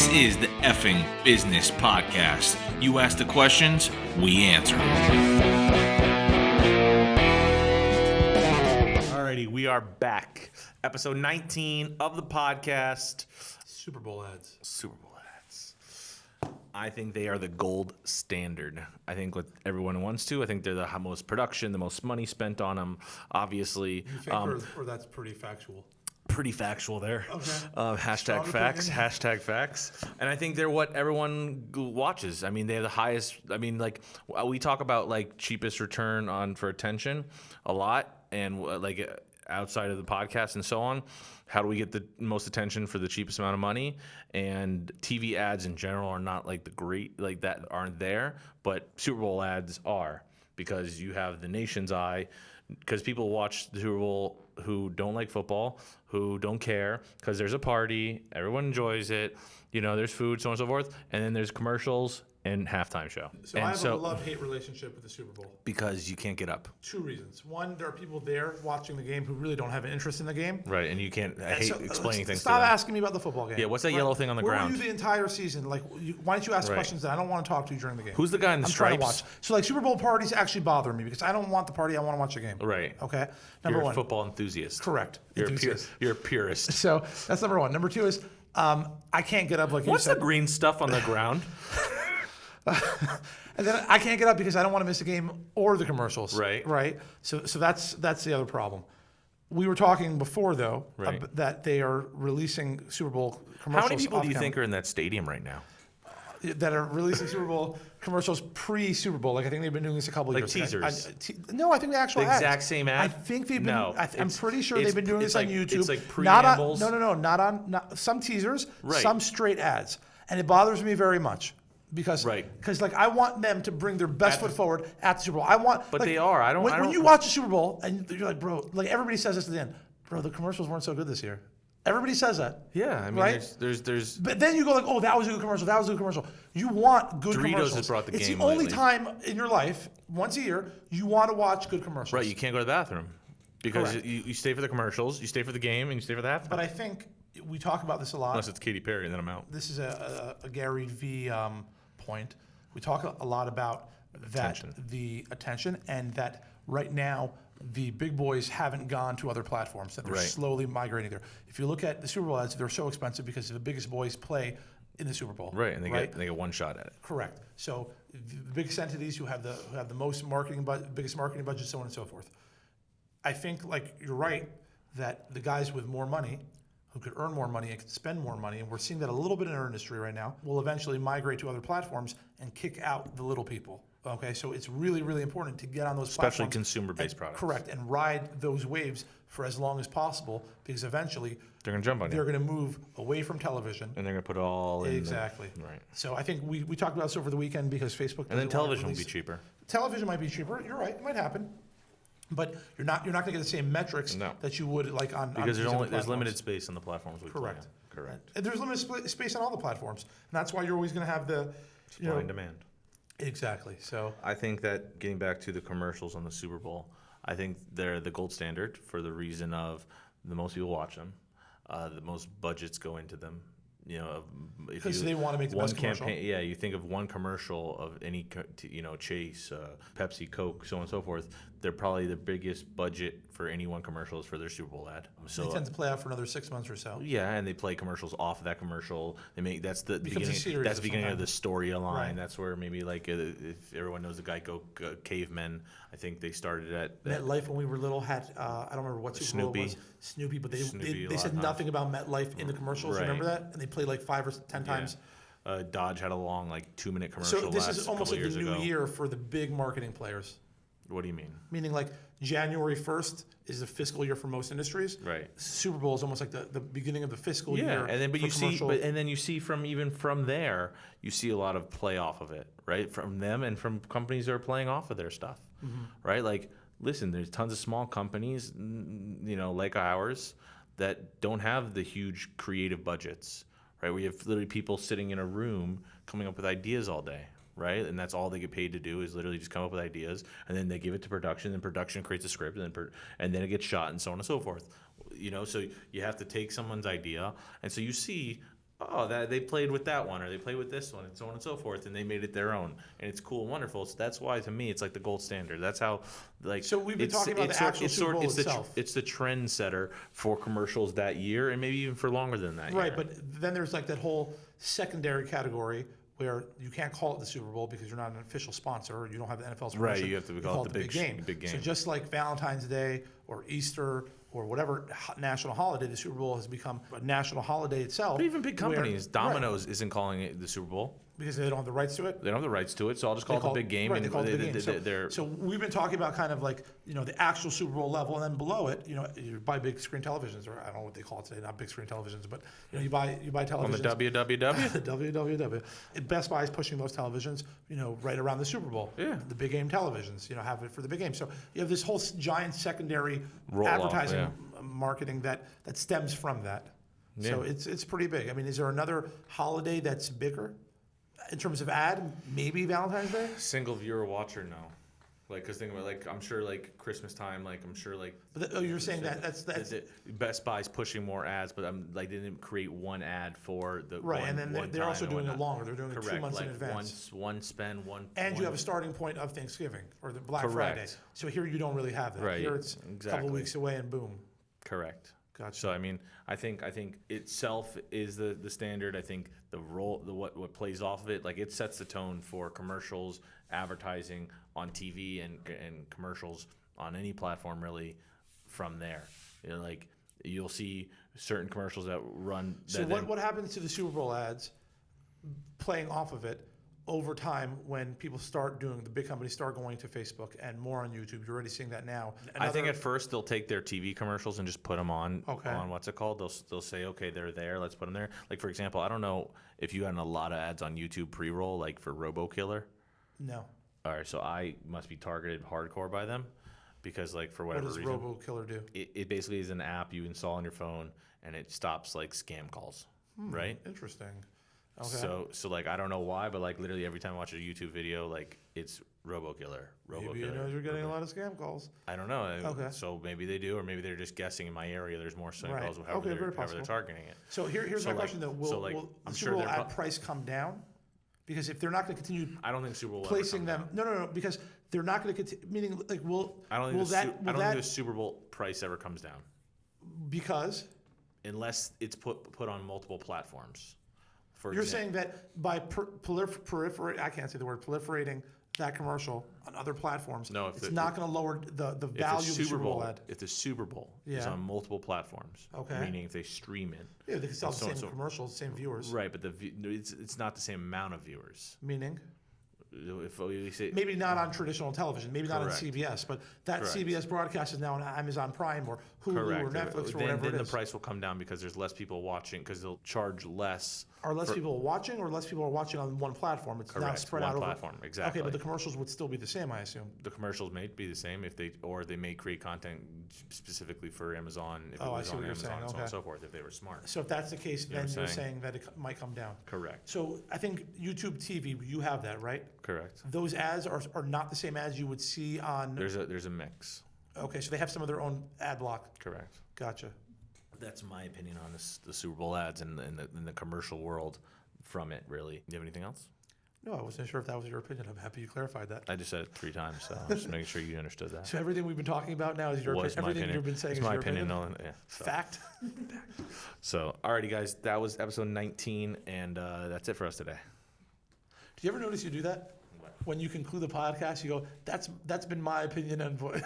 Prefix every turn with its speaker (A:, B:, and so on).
A: This is the Effing Business Podcast. You ask the questions, we answer. Alrighty, we are back. Episode 19 of the podcast.
B: Super Bowl ads.
A: Super Bowl ads. I think they are the gold standard. I think what everyone wants to. I think they're the most production, the most money spent on them. Obviously,
B: You think, or that's pretty factual?
A: pretty factual there.
B: Okay.
A: Hashtag
B: Strong
A: facts.
B: opinion.
A: Hashtag facts. And I think they're what everyone watches. I mean, they have the highest. I mean, like we talk about like cheapest return on for attention a lot, and like outside of the podcast and so on. How do we get the most attention for the cheapest amount of money? And TV ads in general are not like the great like that aren't there, but Super Bowl ads are because you have the nation's eye. Because people watch the Super Bowl who don't like football, who don't care, because there's a party, everyone enjoys it, you know, there's food, so on and so forth, and then there's commercials and halftime show.
B: So
A: and
B: I have a love-hate relationship with the Super Bowl.
A: because you can't get up,
B: Two reasons. One, there are people there watching the game who really don't have an interest in the game.
A: right? And you can't. I hate explaining things.
B: Stop
A: to them.
B: asking me about the football game.
A: Yeah, what's that yellow thing on the
B: Where
A: ground?
B: were you the entire season? Like, why don't you ask
A: Right.
B: questions that I don't want to talk to you during the game?
A: Who's the guy in the
B: I'm trying to
A: stripes?
B: watch. So, like, Super Bowl parties actually bother me because I don't want the party. I want to watch the game.
A: Right.
B: Okay. Number
A: You're
B: one.
A: a football enthusiast.
B: Correct.
A: You're
B: Enthusiast.
A: you're a purist.
B: So that's number one. Number two is I can't get up like
A: What's
B: you
A: the
B: said.
A: green stuff on the ground?
B: And then I can't get up because I don't want to miss the game or the commercials.
A: Right.
B: Right. So that's the other problem. We were talking before though
A: Right.
B: that they are releasing Super Bowl commercials.
A: How many people do you
B: off
A: think are in that stadium right now?
B: camera, that are releasing Super Bowl commercials pre-Super Bowl? Like I think they've been doing this a couple
A: Like
B: years.
A: teasers?
B: No, I think the actual
A: The
B: ads.
A: exact same ad?
B: I think they've been.
A: No,
B: I'm
A: it's-
B: pretty sure
A: it's-
B: they've been doing
A: it's
B: this on
A: like-
B: YouTube.
A: it's like
B: Not on,
A: preambles.
B: no, not some teasers,
A: Right.
B: some straight ads, and it bothers me very much. Because
A: Right.
B: like I want them to bring their best foot forward at the Super Bowl. I want,
A: But
B: like,
A: they are. I don't-
B: When,
A: I
B: when
A: don't-
B: you watch the Super Bowl and you're like, bro, like everybody says this at the end, bro, the commercials weren't so good this year. Everybody says that.
A: Yeah, I mean,
B: Right?
A: there's
B: But then you go like, oh, that was a good commercial. That was a good commercial. You want good
A: Doritos
B: commercials.
A: has brought the
B: it's
A: game
B: the only
A: lately.
B: time in your life, once a year, you want to watch good commercials.
A: right. You can't go to the bathroom because
B: Correct.
A: you stay for the commercials, you stay for the game, and you stay for the halftime.
B: But I think we talk about this a lot.
A: Unless it's Katy Perry, and then I'm out.
B: This is a Gary V point. We talk a lot about
A: Attention.
B: the attention, and that right now the big boys haven't gone to other platforms, that they're
A: Right.
B: slowly migrating there. If you look at the Super Bowl ads, they're so expensive because the biggest boys play in the Super Bowl.
A: Right, and they get one shot at it.
B: Correct. So the biggest entities who have the most biggest marketing budget, so on and so forth. I think like you're right that the guys with more money, who could earn more money and could spend more money, and we're seeing that a little bit in our industry right now, will eventually migrate to other platforms and kick out the little people. Okay, so it's really, really important to get on those
A: Especially
B: platforms.
A: consumer-based
B: and-
A: products.
B: Correct, and ride those waves for as long as possible because eventually
A: They're gonna jump on
B: they're
A: you,
B: going to move away from television.
A: and they're gonna put it all in.
B: Exactly.
A: Right.
B: So I think we talked about this over the weekend because Facebook.
A: And then
B: doesn't wanna
A: television will be
B: release-
A: cheaper.
B: Television might be cheaper. You're right. It might happen, but you're not going to get the same metrics
A: No.
B: that you would like on
A: Because
B: on these other
A: there's limited
B: platforms.
A: space on the platforms we play
B: Correct.
A: on. Correct.
B: And there's limited space on all the platforms, and that's why you're always going to have the
A: Supply and demand.
B: exactly. So
A: I think that getting back to the commercials on the Super Bowl, I think they're the gold standard for the reason of the most people watch them, the most budgets go into them. You know, if
B: because
A: you-
B: they want to make the
A: one
B: best commercial.
A: campaign, yeah, you think of one commercial of any, Chase, Pepsi, Coke, so on and so forth. They're probably the biggest budget for any one commercial is for their Super Bowl ad. So
B: They tend to play out for another 6 months or so.
A: yeah, and they play commercials off of that commercial. They make that's the
B: Becomes a
A: beginning.
B: series
A: That's
B: of
A: the beginning
B: some
A: of the storyline.
B: Right.
A: That's where maybe like if everyone knows the Geico cavemen, I think they started at
B: MetLife when we were little had I don't remember what Super Bowl it
A: Snoopy.
B: was. Snoopy, but
A: Snoopy a
B: they
A: lot,
B: said
A: huh?
B: nothing about MetLife in the commercials.
A: Right.
B: Remember that? And they played like 5 or 10 times.
A: Dodge had a long 2-minute commercial.
B: So this
A: last
B: is almost
A: couple
B: like the
A: years
B: new
A: ago.
B: year for the big marketing players.
A: What do you mean?
B: Meaning like January 1st is the fiscal year for most industries.
A: Right.
B: Super Bowl is almost like the beginning of the fiscal
A: Yeah,
B: year.
A: and then
B: for commercial.
A: and then you see from there, you see a lot of play off of it, right? From them and from companies that are playing off of their stuff, right? Like, listen, there's tons of small companies, like ours, that don't have the huge creative budgets, right? We have literally people sitting in a room coming up with ideas all day, right? And that's all they get paid to do is literally just come up with ideas, and then they give it to production, and production creates a script, and then it gets shot, and so on and so forth. So you have to take someone's idea, and so you see oh, that they played with that one, or they played with this one, and so on and so forth, and they made it their own, and it's cool and wonderful. So that's why, to me, it's like the gold standard. That's how, like.
B: So we've been talking about the actual Super Bowl itself.
A: It's the trend setter for commercials that year, and maybe even for longer than that.
B: Right,
A: year.
B: but then there's like that whole secondary category where you can't call it the Super Bowl because you're not an official sponsor, or you don't have the NFL's permission.
A: Right, you have to call it the big game. Big game.
B: So just like Valentine's Day or Easter or whatever national holiday, the Super Bowl has become a national holiday itself.
A: But even big companies,
B: right,
A: Domino's isn't calling it the Super Bowl.
B: because they don't have the rights to it.
A: They don't have the rights to it, so I'll just call it the big game.
B: Right, they call it the big game.
A: They're
B: So we've been talking about kind of like, the actual Super Bowl level, and then below it, you buy big screen televisions, or I don't know what they call it today, not big screen televisions, but you buy televisions.
A: on the WWW.
B: The WWW. Best Buy is pushing those televisions, right around the Super Bowl.
A: Yeah.
B: The big game televisions, have it for the big game. So you have this whole giant secondary
A: Roll-off,
B: advertising marketing that stems from that. So
A: Yeah.
B: it's pretty big. I mean, is there another holiday that's bigger in terms of ad? Maybe Valentine's Day?
A: Single viewer watcher, no. Like, because think about, like, I'm sure, like, Christmas time, like, I'm sure, like.
B: But you're saying that's
A: Best Buy's pushing more ads, but they didn't create one ad for the
B: right,
A: one,
B: and then
A: one
B: they're
A: time
B: also
A: and
B: doing it
A: whatnot.
B: longer. They're doing it 2
A: Correct,
B: months
A: like
B: in advance.
A: one spend, one.
B: And you
A: one-
B: have a starting point of Thanksgiving or the Black
A: Correct.
B: Friday. So here you don't really have that.
A: Right,
B: Here it's a couple
A: exactly.
B: weeks away and boom.
A: Correct.
B: Gotcha.
A: So I mean, I think itself is the standard. I think what plays off of it, like, it sets the tone for commercials, advertising on TV, and commercials on any platform really. From there, like, you'll see certain commercials that run.
B: So what happens to the Super Bowl ads playing off of it over time when people the big companies start going to Facebook and more on YouTube? You're already seeing that now.
A: I think at first they'll take their TV commercials and just put them on
B: Okay.
A: what's it called? They'll say, okay, they're there, let's put them there. Like, for example, I don't know if you had a lot of ads on YouTube pre-roll, like for RoboKiller.
B: No.
A: All right, so I must be targeted hardcore by them because, like, for
B: What
A: whatever
B: does
A: reason,
B: RoboKiller do?
A: it basically is an app you install on your phone, and it stops, like, scam calls, right?
B: Interesting. Okay.
A: So like, I don't know why, but, like, literally every time I watch a YouTube video, like, it's RoboKiller.
B: Maybe you know you're getting a lot of scam calls.
A: I don't know.
B: Okay.
A: So maybe they do, or maybe they're just guessing in my area. There's more scam
B: Right.
A: calls,
B: Okay,
A: however
B: very
A: they're
B: possible.
A: targeting it.
B: So here's
A: So,
B: my
A: like-
B: question though: Will,
A: so, like,
B: will
A: I'm
B: the
A: sure
B: Super Bowl
A: they're
B: ad price come down? Because if they're not going to continue
A: I don't think Super Bowl will
B: placing
A: ever
B: them,
A: come down.
B: no, because they're not going to continue. Meaning, like,
A: I don't think
B: will
A: the
B: that
A: Su- I don't
B: that
A: think the Super Bowl price ever comes down
B: because
A: unless it's put on multiple platforms. For
B: you're
A: example,
B: saying that by proliferate, I can't say the word proliferating that commercial on other platforms,
A: No, if
B: it's
A: the-
B: not going to lower the
A: if the
B: value of the Super Bowl ad.
A: if the Super Bowl is
B: Yeah.
A: on multiple platforms,
B: Okay.
A: meaning if they stream it,
B: Yeah, they can sell the
A: so-
B: same
A: so-
B: commercials, same viewers.
A: right? But it's not the same amount of viewers.
B: Meaning,
A: If we say
B: maybe not on traditional television, maybe not on
A: Correct.
B: CBS, but that
A: Correct.
B: CBS broadcast is now on Amazon Prime or Hulu
A: correct,
B: or Netflix or
A: then
B: whatever it
A: the
B: is.
A: price will come down because there's less people watching because they'll charge less.
B: Are less people watching, or less people are watching on one platform? It's now
A: Correct,
B: spread
A: one
B: out over.
A: platform, exactly.
B: Okay, but the commercials would still be the same, I assume.
A: The commercials may be the same if they may create content specifically for Amazon if it
B: Oh, I
A: was
B: see
A: on
B: what you're
A: Amazon
B: saying,
A: and so on
B: okay.
A: and so forth if they were smart.
B: So if that's the case,
A: You know
B: then
A: what
B: you're
A: I'm saying?
B: saying that it might come down.
A: Correct.
B: So I think YouTube TV, you have that, right?
A: Correct.
B: Those ads are not the same ads you would see on.
A: There's a mix.
B: Okay, so they have some of their own ad block.
A: Correct.
B: Gotcha.
A: That's my opinion on the Super Bowl ads and the commercial world from it. Really. Do you have anything else?
B: No, I wasn't sure if that was your opinion. I'm happy you clarified that.
A: I just said it 3 times, so I'm just making sure you understood that.
B: So everything we've been talking about now is your
A: Was
B: opinion.
A: my
B: Everything
A: opinion.
B: you've been saying
A: It's
B: is
A: my
B: your
A: opinion.
B: opinion.
A: No, yeah. So,
B: Fact.
A: so, alrighty, guys, that was episode 19, and that's it for us today.
B: Do you ever notice you do that?
A: What?
B: When you conclude the podcast, you go, "That's been my opinion on."